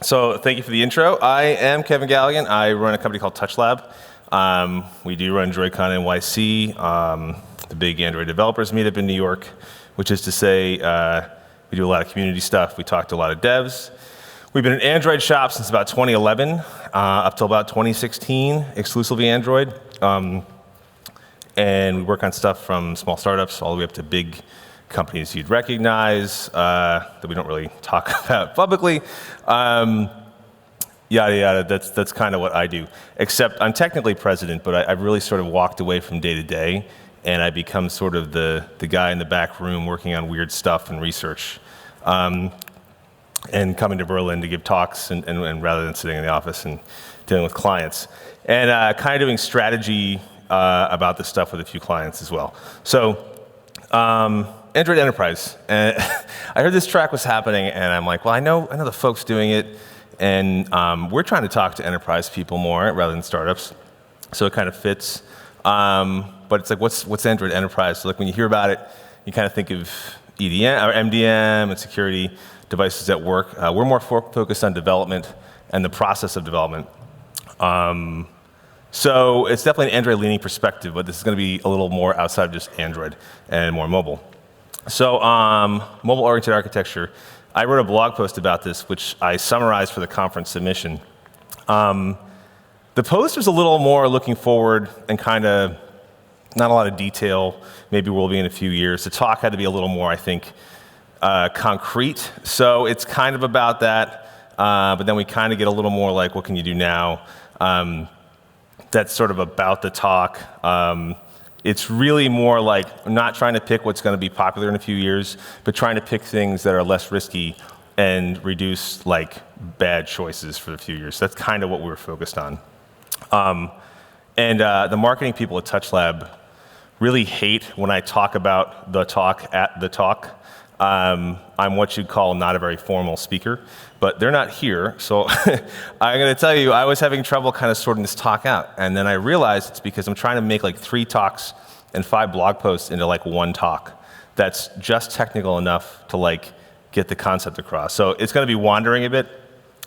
So thank you for the intro. I am Kevin Galligan. I run a company called TouchLab. We do run DroidCon NYC, the big Android developers meetup in New York, which is to say we do a lot of community stuff. We talk to a lot of devs. We've been an Android shop since about 2011, up till about 2016, exclusively Android. And we work on stuff from small startups all the way up to big companies you'd recognize that we don't really talk about publicly. Yada yada, that's kind of what I do. Except I'm technically president, but I've really sort of walked away from day to day, and I become sort of the guy in the back room working on weird stuff and research. And coming to Berlin to give talks and rather than sitting in the office and dealing with clients. And kind of doing strategy about this stuff with a few clients as well. So Android Enterprise. And I heard this track was happening, and I'm like, well, I know the folks doing it, and we're trying to talk to enterprise people more rather than startups, so it kind of fits. But it's like, what's Android Enterprise? So like when you hear about it, you kind of think of EDM or MDM and security devices at work. We're more focused on development and the process of development. So it's definitely an Android-leaning perspective, but this is going to be a little more outside of just Android and more mobile. So mobile-oriented architecture. I wrote a blog post about this, which I summarized for the conference submission. The post was a little more looking forward and kind of not a lot of detail. Maybe we'll be in a few years. The talk had to be a little more, I think, concrete. So it's kind of about that, but then we kind of get a little more like, what can you do now? That's sort of about the talk. It's really more like not trying to pick what's going to be popular in a few years, but trying to pick things that are less risky and reduce like bad choices for a few years. That's kind of what we were focused on. The marketing people at TouchLab really hate when I talk about the talk at the talk. I'm what you'd call not a very formal speaker, but they're not here, so I'm going to tell you, I was having trouble kind of sorting this talk out, and then I realized it's because I'm trying to make like 3 talks and 5 blog posts into like 1 talk that's just technical enough to like get the concept across. So it's going to be wandering a bit,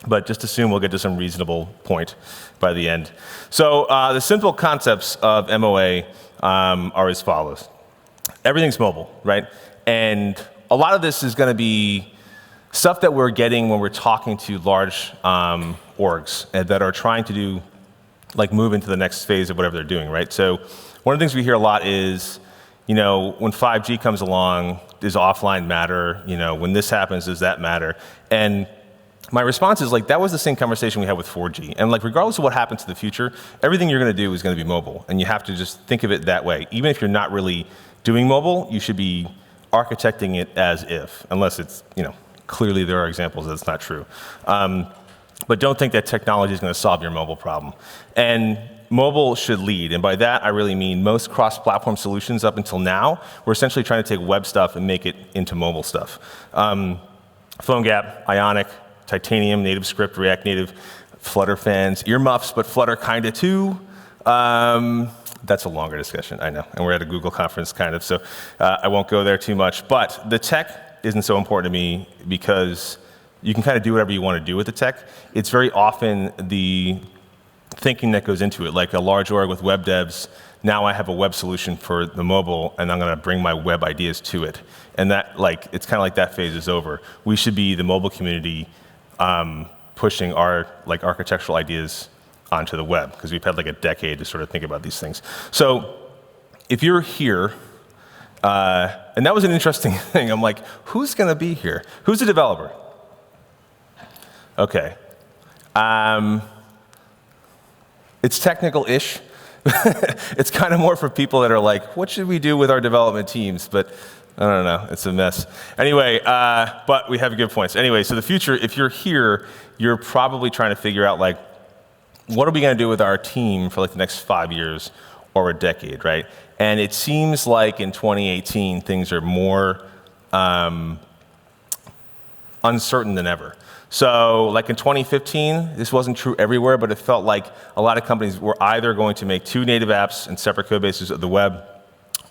but just assume we'll get to some reasonable point by the end. So the simple concepts of MOA are as follows. Everything's mobile, right? And a lot of this is going to be stuff that we're getting when we're talking to large orgs that are trying to do, like move into the next phase of whatever they're doing, right? So one of the things we hear a lot is, when 5G comes along, does offline matter? When this happens, does that matter? And my response is like, that was the same conversation we had with 4G. And like, regardless of what happens in the future, everything you're going to do is going to be mobile. And you have to just think of it that way. Even if you're not really doing mobile, you should be architecting it as if, unless it's, clearly there are examples that it's not true. But don't think that technology is going to solve your mobile problem. And mobile should lead, and by that I really mean most cross-platform solutions up until now, we're essentially trying to take web stuff and make it into mobile stuff. PhoneGap, Ionic, Titanium, NativeScript, React Native, Flutter fans, earmuffs, but Flutter kinda too. That's a longer discussion, I know, and we're at a Google conference kind of, so I won't go there too much. But the tech isn't so important to me because you can kind of do whatever you want to do with the tech. It's very often the thinking that goes into it, like a large org with web devs. Now I have a web solution for the mobile, and I'm going to bring my web ideas to it. And that, like, it's kind of like that phase is over. We should be the mobile community pushing our like architectural ideas onto the web, because we've had like a decade to sort of think about these things. So if you're here, and that was an interesting thing, I'm like, who's going to be here? Who's a developer? Okay. It's technical-ish. It's kind of more for people that are like, what should we do with our development teams? But I don't know, it's a mess. Anyway, but we have good points. Anyway, so the future, if you're here, you're probably trying to figure out like, what are we going to do with our team for like the next 5 years or a decade, right? And it seems like in 2018, things are more uncertain than ever. So like in 2015, this wasn't true everywhere, but it felt like a lot of companies were either going to make 2 native apps and separate code bases of the web,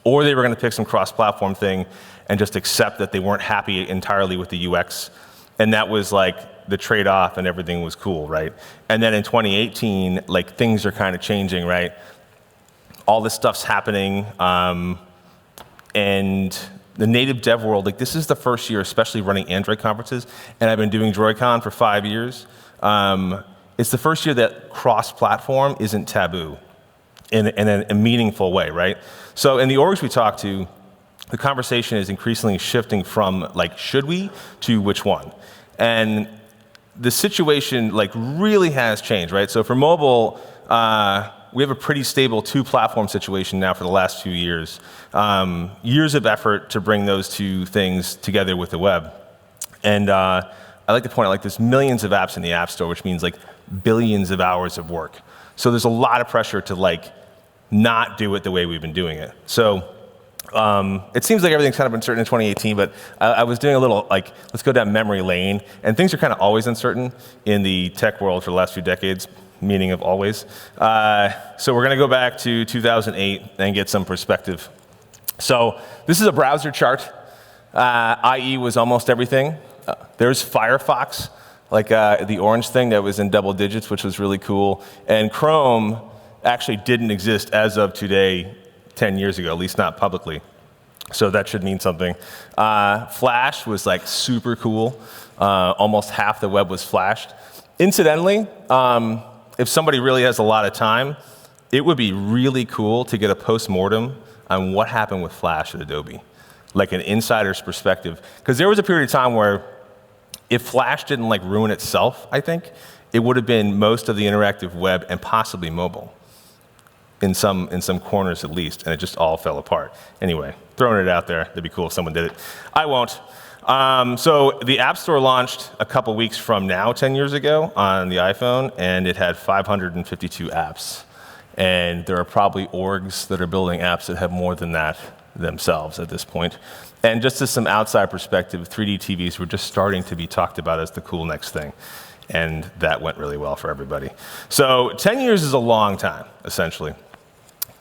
or they were going to pick some cross-platform thing and just accept that they weren't happy entirely with the UX. And that was like the trade-off and everything was cool, right? And then in 2018, like things are kind of changing, right? All this stuff's happening, and the native dev world, like this is the first year, especially running Android conferences, and I've been doing DroidCon for 5 years. It's the first year that cross-platform isn't taboo in a meaningful way, right? So in the orgs we talk to, the conversation is increasingly shifting from like, should we, to which one? And the situation like really has changed, right? So for mobile, we have a pretty stable two-platform situation now for the last few years. Years of effort to bring those two things together with the web. And I like to point out, like, there's millions of apps in the App Store, which means like billions of hours of work. So there's a lot of pressure to like not do it the way we've been doing it. So it seems like everything's kind of uncertain in 2018, but I was doing a little, like, let's go down memory lane. And things are kind of always uncertain in the tech world for the last few decades, meaning of always. So we're going to go back to 2008 and get some perspective. So this is a browser chart. IE was almost everything. There's Firefox, like the orange thing that was in double digits, which was really cool. And Chrome actually didn't exist as of today 10 years ago, at least not publicly. So that should mean something. Flash was like super cool. Almost half the web was flashed. Incidentally, if somebody really has a lot of time, it would be really cool to get a post-mortem on what happened with Flash at Adobe, like an insider's perspective. Because there was a period of time where if Flash didn't like ruin itself, I think, it would have been most of the interactive web and possibly mobile. In some corners at least, and it just all fell apart. Anyway, throwing it out there, that'd be cool if someone did it. I won't. So the App Store launched a couple weeks from now, 10 years ago, on the iPhone, and it had 552 apps. And there are probably orgs that are building apps that have more than that themselves at this point. And just as some outside perspective, 3D TVs were just starting to be talked about as the cool next thing. And that went really well for everybody. So 10 years is a long time, essentially.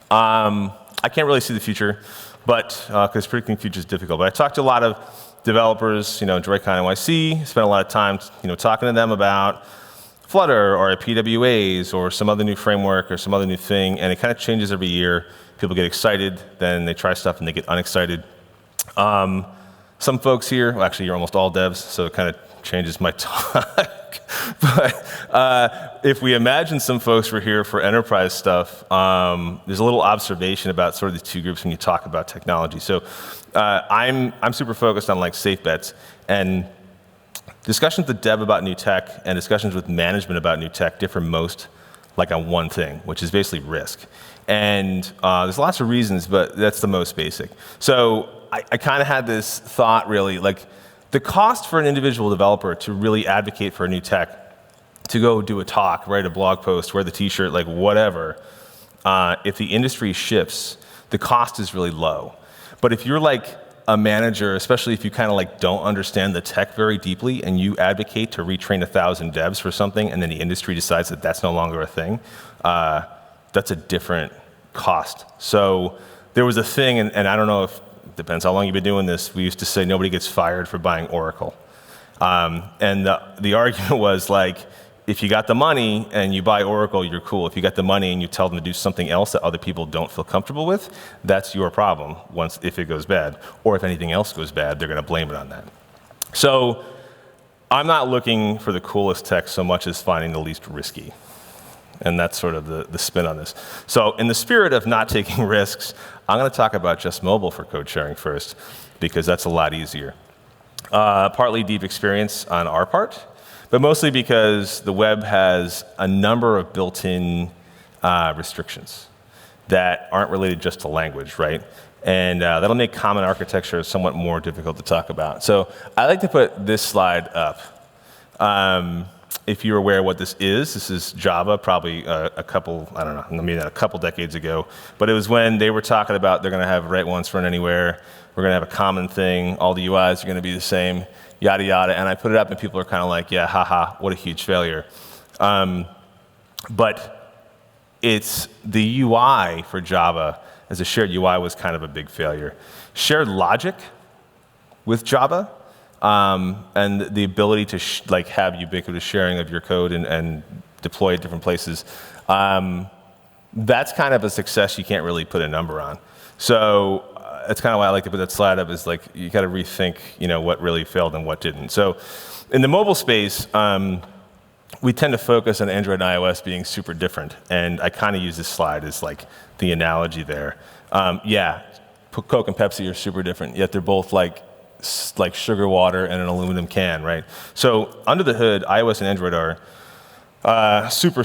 I can't really see the future, but because predicting the future is difficult. But I talked to a lot of developers, DroidCon NYC, spent a lot of time, talking to them about Flutter or PWAs or some other new framework or some other new thing, and it kind of changes every year. People get excited, then they try stuff and they get unexcited. Some folks here, well, actually, you're almost all devs, so it kind of changes my talk. But if we imagine some folks were here for enterprise stuff, there's a little observation about sort of these two groups when you talk about technology. So I'm super focused on like safe bets, and discussions with dev about new tech and discussions with management about new tech differ most like on one thing, which is basically risk. And there's lots of reasons, but that's the most basic. So I kind of had this thought really, like the cost for an individual developer to really advocate for a new tech, to go do a talk, write a blog post, wear the t-shirt, like whatever, if the industry shifts, the cost is really low. But if you're like a manager, especially if you kind of like don't understand the tech very deeply and you advocate to retrain 1,000 devs for something and then the industry decides that that's no longer a thing, that's a different cost. So there was a thing, and I don't know if, depends how long you've been doing this, we used to say nobody gets fired for buying Oracle. And the argument was like, if you got the money and you buy Oracle, you're cool. If you got the money and you tell them to do something else that other people don't feel comfortable with, that's your problem if it goes bad. Or if anything else goes bad, they're going to blame it on that. So I'm not looking for the coolest tech so much as finding the least risky. And that's sort of the spin on this. So in the spirit of not taking risks, I'm going to talk about just mobile for code sharing first, because that's a lot easier. Partly deep experience on our part, but mostly because the web has a number of built-in restrictions that aren't related just to language, right? And that'll make common architecture somewhat more difficult to talk about. So I like to put this slide up. If you're aware of what this is Java, probably a couple, I don't know, maybe not a couple decades ago, but it was when they were talking about they're going to have write once, run anywhere, we're going to have a common thing, all the UIs are going to be the same, yada, yada, and I put it up and people are kind of like, yeah, haha, what a huge failure. But it's the UI for Java as a shared UI was kind of a big failure. Shared logic with Java and the ability to have ubiquitous sharing of your code and deploy it different places. That's kind of a success you can't really put a number on. So that's kind of why I like to put that slide up, is like you got to rethink, what really failed and what didn't. So in the mobile space, we tend to focus on Android and iOS being super different, and I kind of use this slide as like the analogy there. Coke and Pepsi are super different, yet they're both like sugar water and an aluminum can, right? So under the hood, iOS and Android are super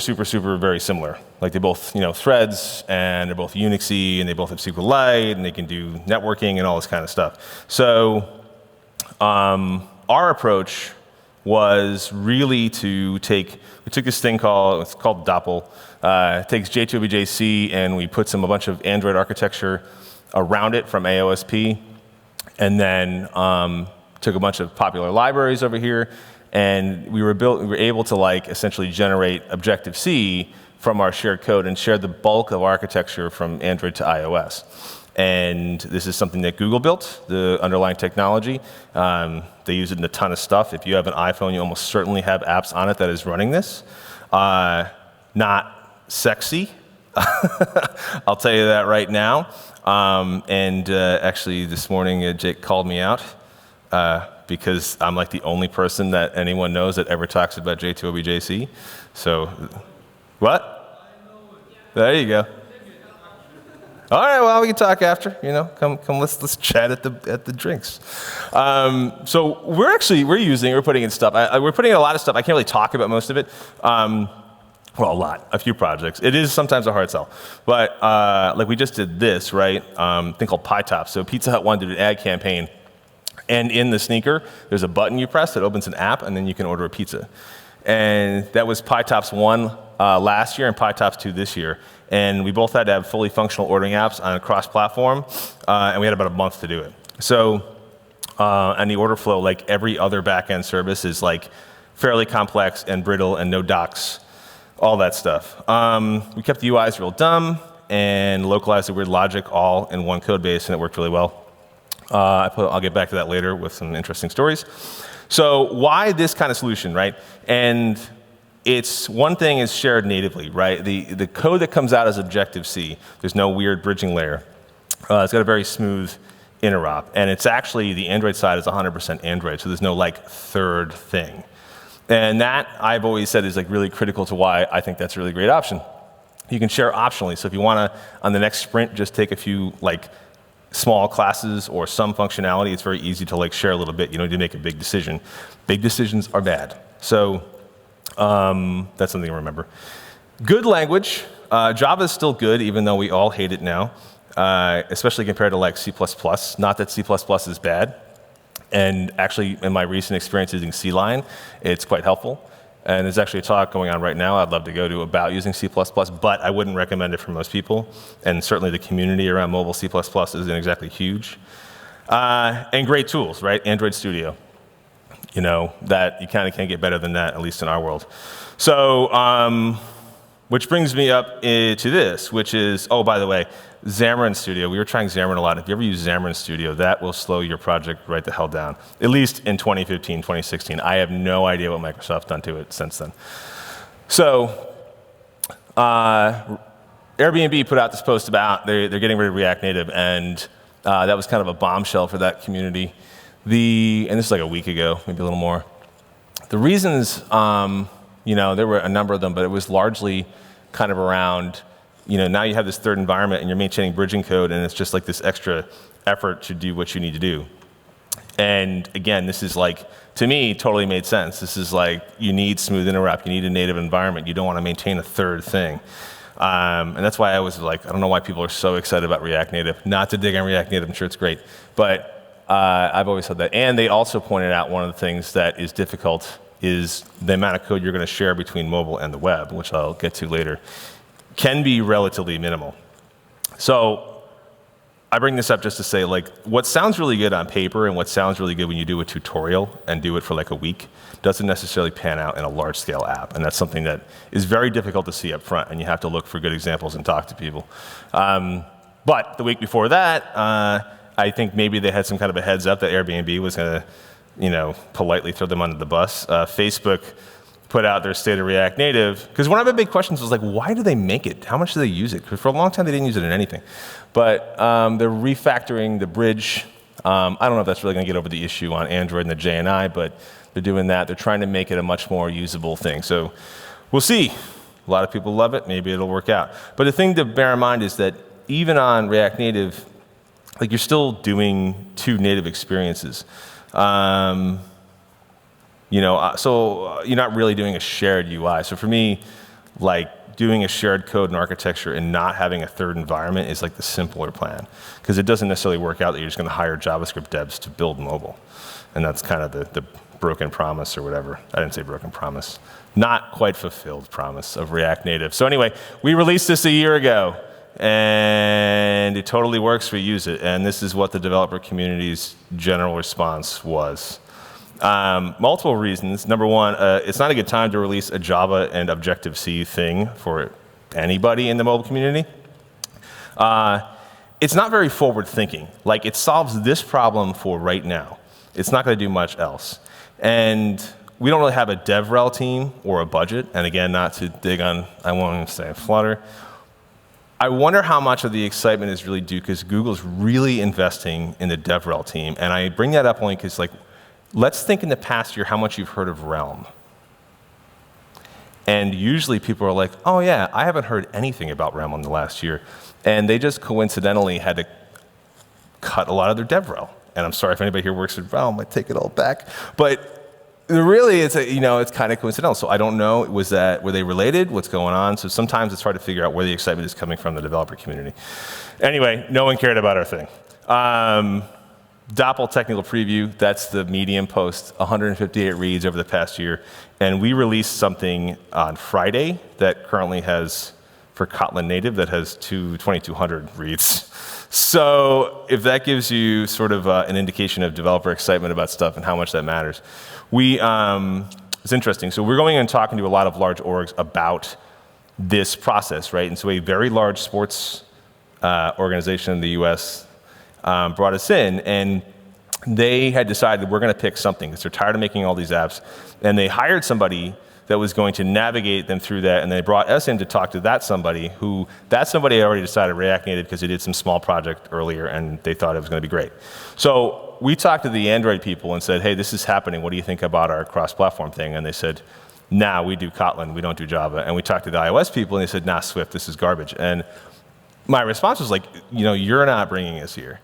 very similar. Like they both, threads, and they're both Unixy, and they both have SQLite, and they can do networking and all this kind of stuff. So our approach was really we took this thing it's called Doppel. It takes J2OBJC, and we put a bunch of Android architecture around it from AOSP, and then took a bunch of popular libraries over here, and we were able to essentially generate Objective-C from our shared code and share the bulk of architecture from Android to iOS. And this is something that Google built, the underlying technology. They use it in a ton of stuff. If you have an iPhone, you almost certainly have apps on it that is running this. Not sexy, I'll tell you that right now. Actually, this morning, Jake called me out because I'm like the only person that anyone knows that ever talks about J2OBJC. So, what? There you go. All right, well, we can talk after. Come. Let's chat at the drinks. So we're putting in stuff. We're putting in a lot of stuff. I can't really talk about most of it. A few projects. It is sometimes a hard sell, but we just did this, right? Thing called PyTops. So Pizza Hut wanted to do an ad campaign, and in the sneaker, there's a button you press that opens an app, and then you can order a pizza. And that was PyTops 1 last year and PyTops 2 this year. And we both had to have fully functional ordering apps on a cross-platform, and we had about a month to do it. So, and the order flow, like every other back-end service, is fairly complex and brittle and no docs, all that stuff. We kept the UIs real dumb and localized the weird logic all in one code base, and it worked really well. I'll get back to that later with some interesting stories. So why this kind of solution, right? And it's one thing is shared natively, right? The code that comes out is Objective-C. There's no weird bridging layer. It's got a very smooth interop, and it's actually, the Android side is 100% Android, so there's no third thing. And that, I've always said, is really critical to why I think that's a really great option. You can share optionally, so if you want to, on the next sprint, just take a few small classes or some functionality, it's very easy to share a little bit. You don't need to make a big decision. Big decisions are bad. So that's something to remember. Good language. Java is still good, even though we all hate it now, especially compared to C++. Not that C++ is bad. And actually, in my recent experience using C-Line, it's quite helpful. And there's actually a talk going on right now I'd love to go to about using C++, but I wouldn't recommend it for most people. And certainly the community around mobile C++ isn't exactly huge. And great tools, right? Android Studio. That you kind of can't get better than that, at least in our world. So, which brings me up to this, which is, oh, by the way, Xamarin Studio. We were trying Xamarin a lot. If you ever use Xamarin Studio, that will slow your project right the hell down, at least in 2015, 2016. I have no idea what Microsoft's done to it since then. So, Airbnb put out this post about they're getting rid of React Native, and that was kind of a bombshell for that community. And this is a week ago, maybe a little more. The reasons, there were a number of them, but it was largely kind of around, now you have this third environment and you're maintaining bridging code, and it's just this extra effort to do what you need to do. And again, this is to me, totally made sense. This is you need smooth interop, you need a native environment, you don't want to maintain a third thing. And that's why I was I don't know why people are so excited about React Native. Not to dig on React Native, I'm sure it's great, but I've always said that. And they also pointed out one of the things that is difficult is the amount of code you're going to share between mobile and the web, which I'll get to later, can be relatively minimal. So I bring this up just to say, what sounds really good on paper and what sounds really good when you do a tutorial and do it for a week doesn't necessarily pan out in a large-scale app. And that's something that is very difficult to see up front, and you have to look for good examples and talk to people. But the week before that, I think maybe they had some kind of a heads up that Airbnb was going politely throw them under the bus. Facebook put out their state of React Native, because one of the big questions was like, why do they make it? How much do they use it? Because for a long time they didn't use it in anything. But they're refactoring the bridge. I don't know if that's really going to get over the issue on Android and the JNI, but they're doing that. They're trying to make it a much more usable thing. So we'll see. A lot of people love it. Maybe it'll work out. But the thing to bear in mind is that even on React Native, like you're still doing two native experiences. So you're not really doing a shared UI. So for me, like doing a shared code and architecture and not having a third environment is like the simpler plan, because it doesn't necessarily work out that you're just going to hire JavaScript devs to build mobile. And that's kind of the broken promise or whatever. I didn't say broken promise. Not quite fulfilled promise of React Native. So anyway, we released this a year ago, and it totally works. We use it. And this is what the developer community's general response was. Multiple reasons. Number one, it's not a good time to release a Java and Objective-C thing for anybody in the mobile community. It's not very forward-thinking. Like, it solves this problem for right now. It's not going to do much else. And we don't really have a DevRel team or a budget. And again, not to dig on, I won't even say Flutter. I wonder how much of the excitement is really due because Google's really investing in the DevRel team. And I bring that up only because, like, let's think in the past year how much you've heard of Realm. And usually people are like, oh yeah, I haven't heard anything about Realm in the last year. And they just coincidentally had to cut a lot of their DevRel. And I'm sorry if anybody here works with Realm, I take it all back. But really, it's kind of coincidental. So I don't know, were they related? What's going on? So sometimes it's hard to figure out where the excitement is coming from the developer community. Anyway, no one cared about our thing. Doppel technical preview, that's the Medium post, 158 reads over the past year. And we released something on Friday that currently has, for Kotlin native, that has 2,200 reads. So if that gives you sort of an indication of developer excitement about stuff and how much that matters. It's interesting. So we're going and talking to a lot of large orgs about this process, right? And so a very large sports organization in the US brought us in, and they had decided we're going to pick something because they're tired of making all these apps. And they hired somebody that was going to navigate them through that, and they brought us in to talk to that somebody had already decided React Native because they did some small project earlier and they thought it was going to be great. So we talked to the Android people and said, hey, this is happening. What do you think about our cross-platform thing? And they said, nah, we do Kotlin, we don't do Java. And we talked to the iOS people and they said, nah, Swift, this is garbage. And my response was like, you're not bringing us here.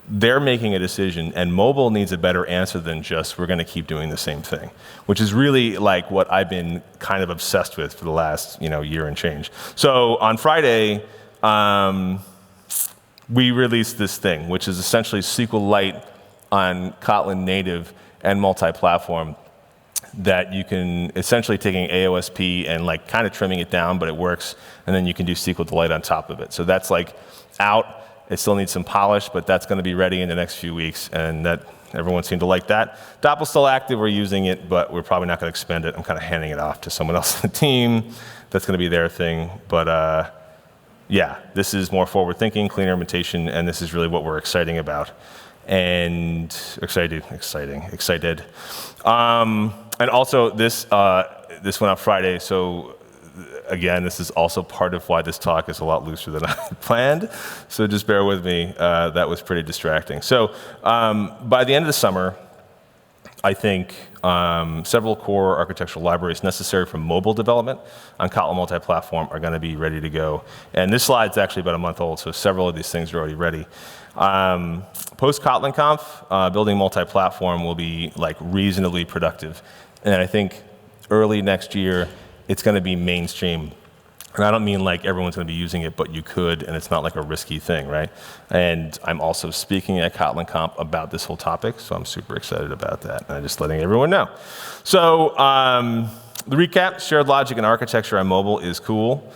They're making a decision, and mobile needs a better answer than just we're going to keep doing the same thing, which is really like what I've been kind of obsessed with for the last year and change. So on Friday, we released this thing, which is essentially SQLite on Kotlin native and multi-platform that you can essentially taking AOSP and like kind of trimming it down, but it works, and then you can do SQLite on top of it. So that's like out. It still needs some polish, but that's going to be ready in the next few weeks, and that everyone seemed to like that. Doppel's still active, we're using it, but we're probably not going to expand it. I'm kind of handing it off to someone else on the team. That's going to be their thing. But yeah, this is more forward-thinking, clean implementation, and this is really what we're exciting about. And excited. And also this went out Friday, so again, this is also part of why this talk is a lot looser than I planned. So just bear with me. That was pretty distracting. So by the end of the summer, I think several core architectural libraries necessary for mobile development on Kotlin multi-platform are going to be ready to go. And this slide's actually about a month old, so several of these things are already ready. Post Kotlin Conf, building multi-platform will be like reasonably productive. And I think early next year, it's going to be mainstream. And I don't mean like everyone's going to be using it, but you could, and it's not like a risky thing, right? And I'm also speaking at Kotlin Conf about this whole topic, so I'm super excited about that, and I'm just letting everyone know. So the recap, shared logic and architecture on mobile is cool.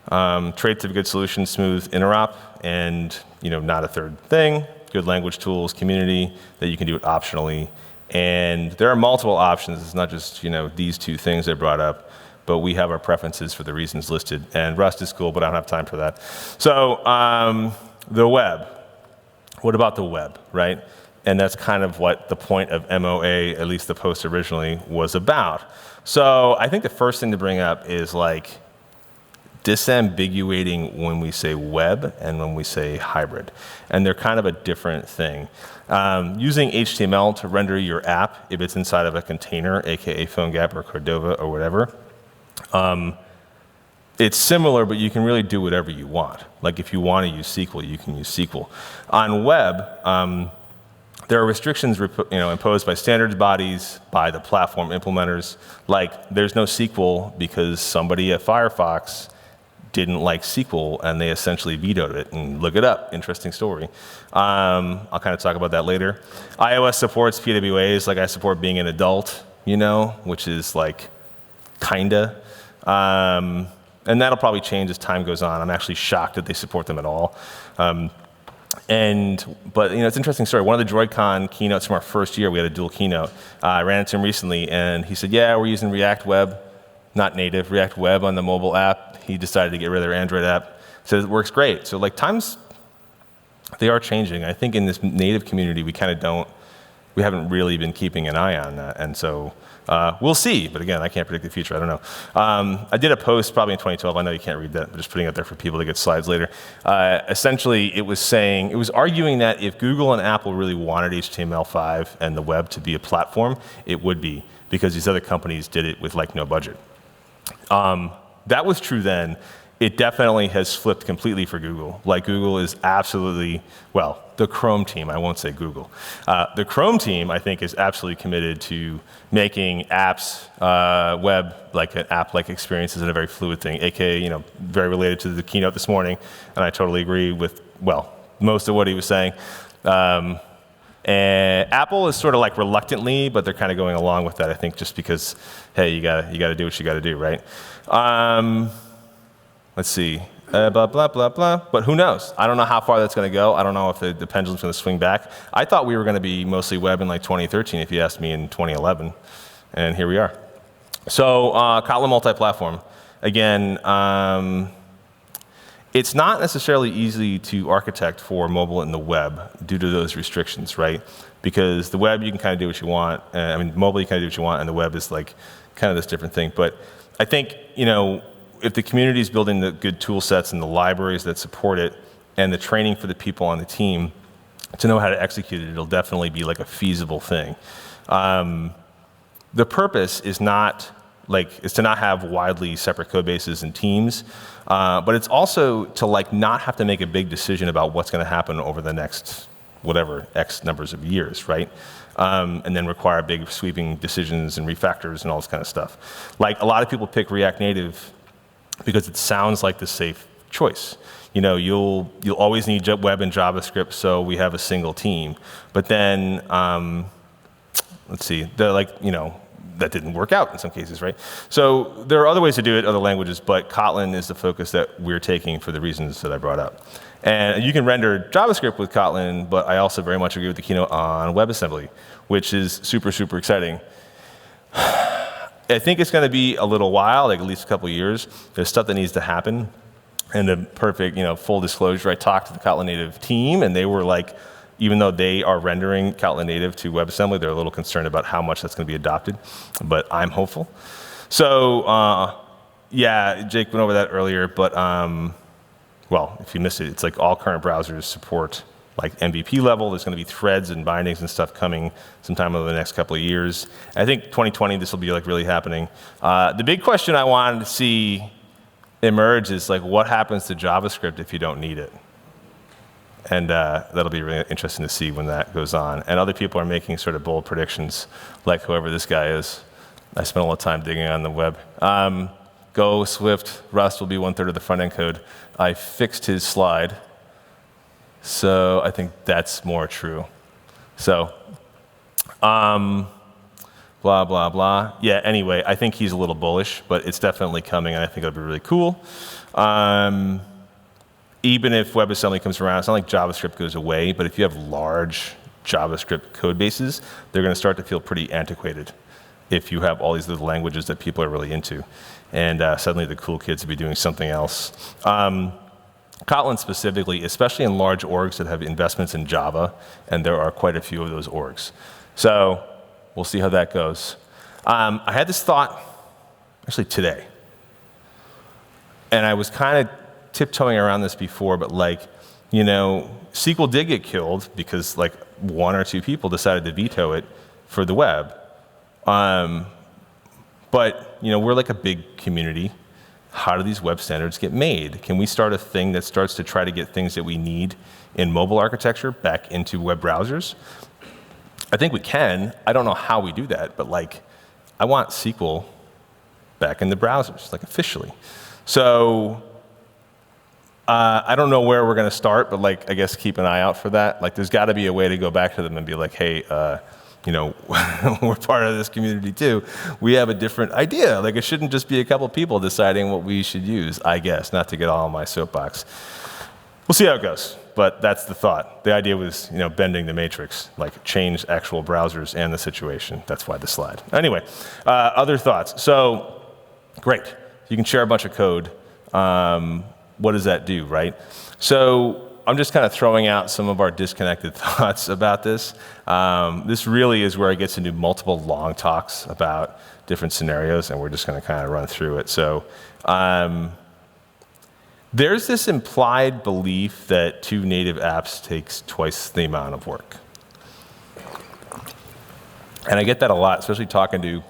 Traits of a good solution, smooth interop, and not a third thing. Good language tools, community, that you can do it optionally. And there are multiple options. It's not just these two things I brought up, but we have our preferences for the reasons listed. And Rust is cool, but I don't have time for that. So the web. What about the web, right? And that's kind of what the point of MOA, at least the post originally, was about. So I think the first thing to bring up is like disambiguating when we say web and when we say hybrid. And they're kind of a different thing. Using HTML to render your app, if it's inside of a container, aka PhoneGap or Cordova or whatever, it's similar, but you can really do whatever you want. Like if you want to use SQL, you can use SQL. On web, there are restrictions imposed by standards bodies, by the platform implementers. Like there's no SQL because somebody at Firefox didn't like SQL and they essentially vetoed it. And look it up, interesting story. I'll kind of talk about that later. iOS supports PWAs, like I support being an adult, which is like kinda. And that'll probably change as time goes on. I'm actually shocked that they support them at all. But it's an interesting story. One of the DroidCon keynotes from our first year, we had a dual keynote. I ran into him recently, and he said, yeah, we're using React Web, not native, React Web on the mobile app. He decided to get rid of their Android app. So it works great. So like times, they are changing. I think in this native community, we haven't really been keeping an eye on that. And so we'll see. But again, I can't predict the future. I don't know. I did a post probably in 2012. I know you can't read that. I'm just putting it there for people to get slides later. Essentially, it was arguing that if Google and Apple really wanted HTML5 and the web to be a platform, it would be, because these other companies did it with like no budget. That was true then. It definitely has flipped completely for Google. Like Google is absolutely, well, the Chrome team, I won't say Google. The Chrome team, I think, is absolutely committed to making apps, web, like an app-like experiences in a very fluid thing, aka, very related to the keynote this morning. And I totally agree with, most of what he was saying. And Apple is sort of like reluctantly, but they're kind of going along with that, I think, just because, hey, you gotta do what you gotta do, right? Let's see, blah, blah, blah, blah. But who knows? I don't know how far that's going to go. I don't know if the pendulum's going to swing back. I thought we were going to be mostly web in like 2013, if you asked me in 2011. And here we are. So Kotlin multi-platform. Again, it's not necessarily easy to architect for mobile and the web due to those restrictions, right? Because the web, you can kind of do what you want. Mobile, you kind of do what you want, and the web is like kind of this different thing. But I think, if the community is building the good tool sets and the libraries that support it and the training for the people on the team to know how to execute it, it'll definitely be like a feasible thing. The purpose is to not have widely separate code bases and teams, but it's also to not have to make a big decision about what's going to happen over the next whatever X numbers of years, right? And then require big sweeping decisions and refactors and all this kind of stuff. Like a lot of people pick React Native because it sounds like the safe choice. You'll always need web and JavaScript, so we have a single team. But then, let's see, that didn't work out in some cases, right? So there are other ways to do it, other languages, but Kotlin is the focus that we're taking for the reasons that I brought up. And you can render JavaScript with Kotlin, but I also very much agree with the keynote on WebAssembly, which is super, super exciting. I think it's going to be a little while, like at least a couple of years. There's stuff that needs to happen. And the perfect, full disclosure, I talked to the Kotlin Native team, and they were like, even though they are rendering Kotlin Native to WebAssembly, they're a little concerned about how much that's going to be adopted. But I'm hopeful. So, yeah, Jake went over that earlier, but, if you missed it, it's like all current browsers support like MVP level. There's going to be threads and bindings and stuff coming sometime over the next couple of years. I think 2020, this will be like really happening. The big question I wanted to see emerge is like, what happens to JavaScript if you don't need it? And that'll be really interesting to see when that goes on. And other people are making sort of bold predictions, like whoever this guy is. I spent a lot of time digging on the web. Go, Swift, Rust will be 1/3 of the front end code. I fixed his slide. So I think that's more true. So, blah, blah, blah. Yeah, anyway, I think he's a little bullish, but it's definitely coming, and I think it'll be really cool. Even if WebAssembly comes around, it's not like JavaScript goes away, but if you have large JavaScript code bases, they're going to start to feel pretty antiquated if you have all these little languages that people are really into. And suddenly the cool kids will be doing something else. Kotlin specifically, especially in large orgs that have investments in Java, and there are quite a few of those orgs. So we'll see how that goes. I had this thought actually today, and I was kind of tiptoeing around this before, but like, you know, SQL did get killed because like 1 or 2 people decided to veto it for the web. But you know, we're like a big community. How do these web standards get made? Can we start a thing that starts to try to get things that we need in mobile architecture back into web browsers? I think we can. I don't know how we do that, but like, I want SQL back in the browsers, like officially. So I don't know where we're going to start, but like, I guess keep an eye out for that. Like, there's got to be a way to go back to them and be like, hey, you know, we're part of this community too. We have a different idea. Like, it shouldn't just be a couple people deciding what we should use, I guess, not to get all on my soapbox. We'll see how it goes, but that's the thought. The idea was, you know, bending the matrix, like change actual browsers and the situation. That's why the slide. Anyway, other thoughts. So, great. You can share a bunch of code. What does that do, right? So I'm just kind of throwing out some of our disconnected thoughts about this. This really is where it gets into multiple long talks about different scenarios, and we're just going to kind of run through it. So there's this implied belief that 2 native apps takes twice the amount of work. And I get that a lot, especially talking to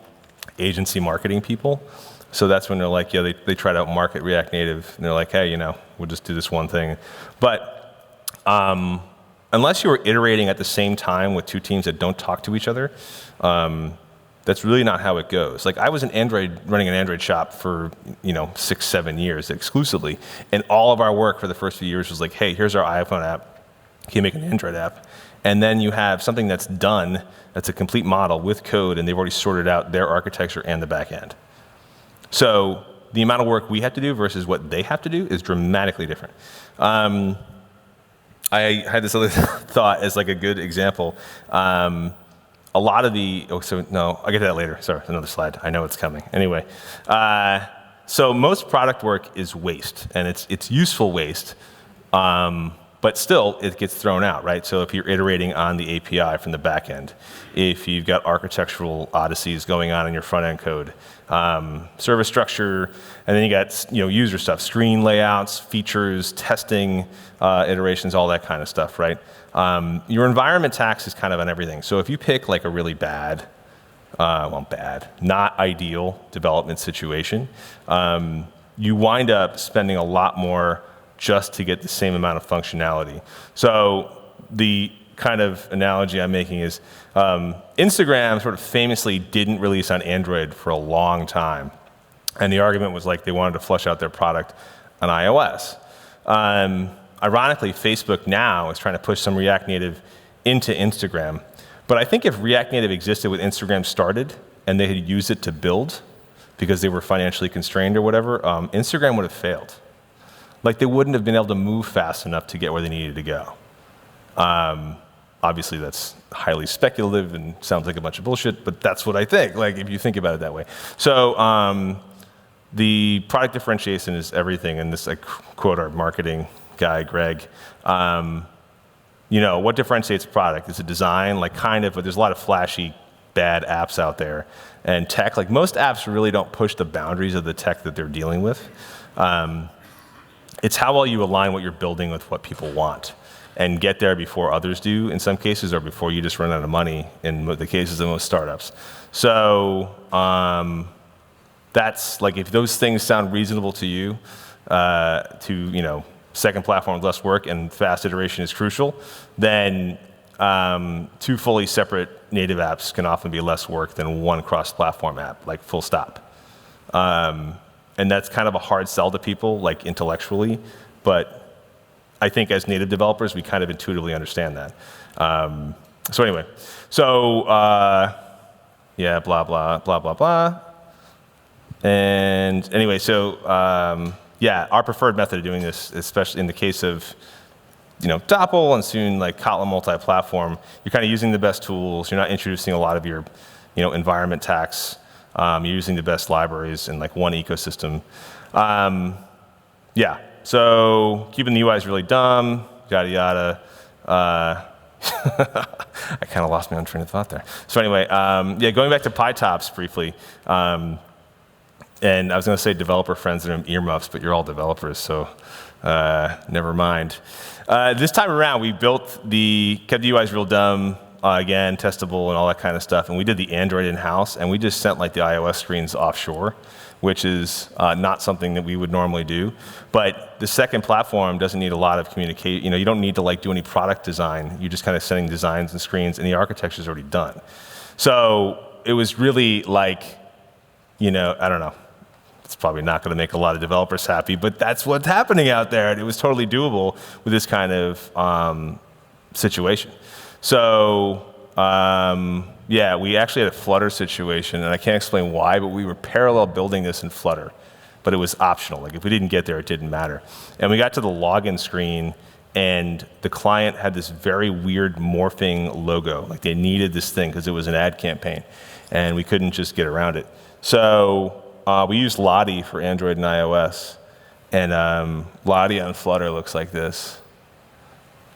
agency marketing people. So that's when they're like, yeah, they try to market React Native, and they're like, hey, you know, we'll just do this one thing. But unless you're iterating at the same time with 2 teams that don't talk to each other, that's really not how it goes. Like, I was running an Android shop for, you know, 6, 7 years exclusively, and all of our work for the first few years was like, hey, here's our iPhone app, can you make an Android app? And then you have something that's done, that's a complete model with code, and they've already sorted out their architecture and the back end. So the amount of work we have to do versus what they have to do is dramatically different. I had this other thought as like a good example. A lot of the, I'll get to that later. Sorry, another slide. I know it's coming. Anyway, so most product work is waste, and it's useful waste, but still it gets thrown out, right? So if you're iterating on the API from the back end, if you've got architectural odysseys going on in your front end code, service structure, and then you got, you know, user stuff, screen layouts, features, testing, iterations, all that kind of stuff, right? Your environment tax is kind of on everything. So if you pick like a really bad, not ideal development situation, you wind up spending a lot more just to get the same amount of functionality. So the kind of analogy I'm making is Instagram sort of famously didn't release on Android for a long time. And the argument was like they wanted to flesh out their product on iOS. Ironically, Facebook now is trying to push some React Native into Instagram. But I think if React Native existed when Instagram started and they had used it to build because they were financially constrained or whatever, Instagram would have failed. Like, they wouldn't have been able to move fast enough to get where they needed to go. Obviously, that's highly speculative and sounds like a bunch of bullshit, but that's what I think, like, if you think about it that way. So the product differentiation is everything, and this, I quote our marketing guy, Greg. You know, what differentiates a product? Is it design? Like, kind of, but there's a lot of flashy, bad apps out there. And tech, like, most apps really don't push the boundaries of the tech that they're dealing with. It's how well you align what you're building with what people want and get there before others do in some cases, or before you just run out of money in the cases of most startups. So that's like, if those things sound reasonable to you, you know, second platform with less work and fast iteration is crucial, then 2 fully separate native apps can often be less work than 1 cross-platform app, like full stop. And that's kind of a hard sell to people, like intellectually, but I think as native developers, we kind of intuitively understand that. So anyway, so yeah, blah, blah, blah, blah, blah. And anyway, so yeah, our preferred method of doing this, especially in the case of, you know, Doppel and soon like Kotlin multi-platform, you're kind of using the best tools. You're not introducing a lot of your, you know, environment tax. You're using the best libraries in like one ecosystem. Yeah, So keeping the UIs really dumb, yada yada. I kind of lost my own train of thought there. So anyway, yeah, going back to PyTops briefly. And I was going to say developer friends and earmuffs, but you're all developers, so never mind. This time around, we kept the UIs real dumb, again, testable and all that kind of stuff, and we did the Android in-house, and we just sent like the iOS screens offshore, which is not something that we would normally do. But the second platform doesn't need a lot of communication. You don't need to like do any product design. You're just kind of sending designs and screens, and the architecture is already done. So it was really like, I don't know. It's probably not going to make a lot of developers happy, but that's what's happening out there. And it was totally doable with this kind of situation. So yeah, we actually had a Flutter situation, and I can't explain why, but we were parallel building this in Flutter, but it was optional. Like if we didn't get there, it didn't matter. And we got to the login screen, and the client had this very weird morphing logo. Like they needed this thing because it was an ad campaign, and we couldn't just get around it. So we used Lottie for Android and iOS, and Lottie on Flutter looks like this.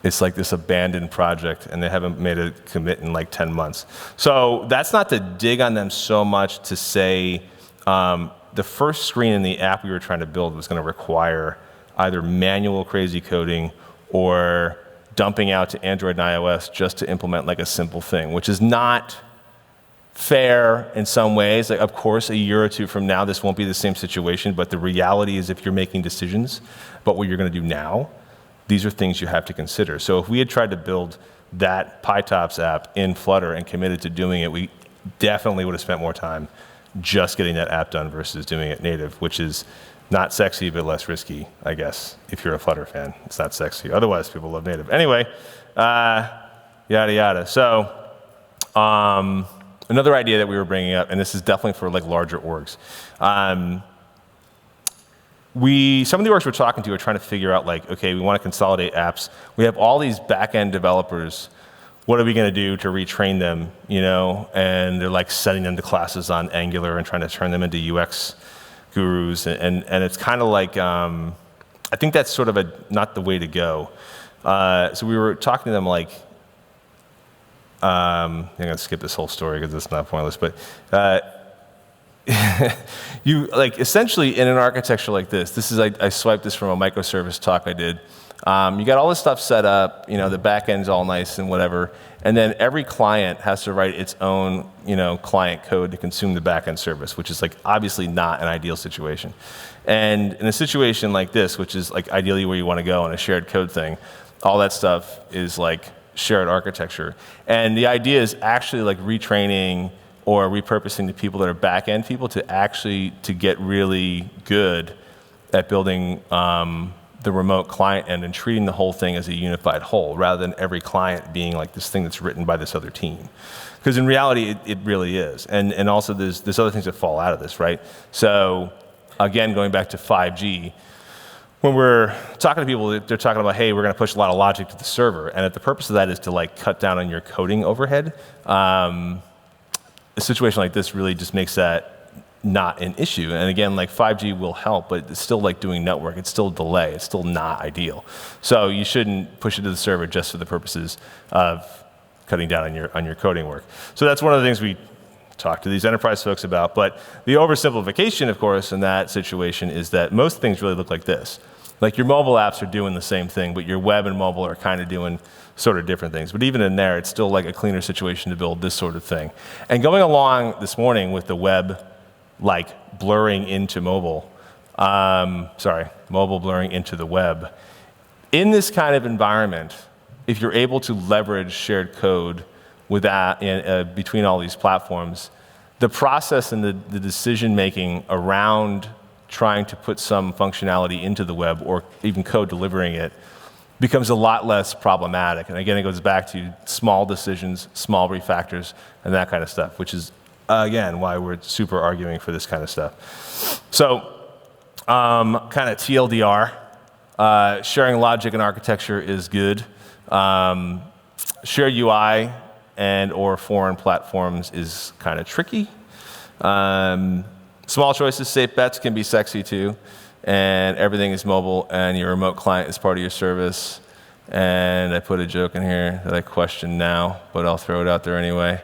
It's like this abandoned project, and they haven't made a commit in like 10 months. So that's not to dig on them so much to say the first screen in the app we were trying to build was going to require either manual crazy coding or dumping out to Android and iOS just to implement like a simple thing, which is not fair in some ways. Like, of course, a year or two from now, this won't be the same situation, but the reality is if you're making decisions about what you're going to do now, these are things you have to consider. So if we had tried to build that PyTops app in Flutter and committed to doing it, we definitely would have spent more time just getting that app done versus doing it native, which is not sexy, but less risky, I guess. If you're a Flutter fan, it's not sexy. Otherwise, people love native. Anyway, yada, yada. So another idea that we were bringing up, and this is definitely for like larger orgs. Some of the orgs we're talking to are trying to figure out like, okay, we want to consolidate apps. We have all these back-end developers. What are we going to do to retrain them, And they're like setting them to classes on Angular and trying to turn them into UX gurus. And it's kind of like, I think that's sort of not the way to go. So we were talking to them like, I'm going to skip this whole story because it's not pointless, but you like essentially in an architecture like this is I swiped this from a microservice talk I did. You got all this stuff set up, the back end's all nice and whatever, and then every client has to write its own, client code to consume the back end service, which is like obviously not an ideal situation. And in a situation like this, which is like ideally where you want to go in a shared code thing, all that stuff is like shared architecture. And the idea is actually like retraining or repurposing the people that are back-end people to get really good at building the remote client end and treating the whole thing as a unified whole rather than every client being like this thing that's written by this other team. Because in reality, it really is. And also there's other things that fall out of this, right? So again, going back to 5G, when we're talking to people, they're talking about, hey, we're going to push a lot of logic to the server. And if the purpose of that is to like cut down on your coding overhead, a situation like this really just makes that not an issue. And again, like 5G will help, but it's still like doing network. It's still delay. It's still not ideal. So you shouldn't push it to the server just for the purposes of cutting down on your coding work. So that's one of the things we talk to these enterprise folks about. But the oversimplification, of course, in that situation is that most things really look like this. Like your mobile apps are doing the same thing, but your web and mobile are kind of doing sort of different things. But even in there, it's still like a cleaner situation to build this sort of thing. And going along this morning with the web like blurring into mobile, mobile blurring into the web, in this kind of environment, if you're able to leverage shared code with that between all these platforms, the process and the decision-making around trying to put some functionality into the web or even code delivering it becomes a lot less problematic. And again, it goes back to small decisions, small refactors, and that kind of stuff, which is, again, why we're super arguing for this kind of stuff. So, kind of TLDR, sharing logic and architecture is good. Shared UI and or foreign platforms is kind of tricky. Small choices, safe bets can be sexy too. and everything is mobile, and your remote client is part of your service. And I put a joke in here that I question now, but I'll throw it out there anyway.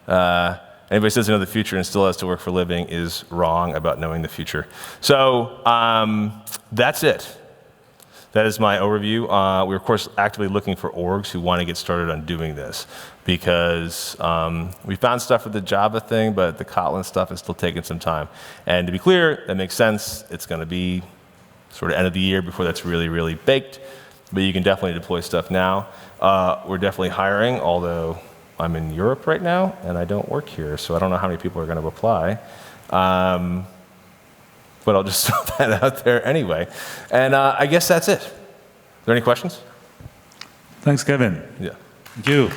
Anybody says know the future and still has to work for a living is wrong about knowing the future. So that's it. That is my overview. We're, of course, actively looking for orgs who want to get started on doing this because we found stuff with the Java thing, but the Kotlin stuff is still taking some time. And to be clear, that makes sense. It's going to be sort of end of the year before that's really, really baked. But you can definitely deploy stuff now. We're definitely hiring, although I'm in Europe right now, and I don't work here, so I don't know how many people are going to apply. But I'll just throw that out there anyway. And I guess that's it. Are there any questions? Thanks, Kevin. Yeah. Thank you.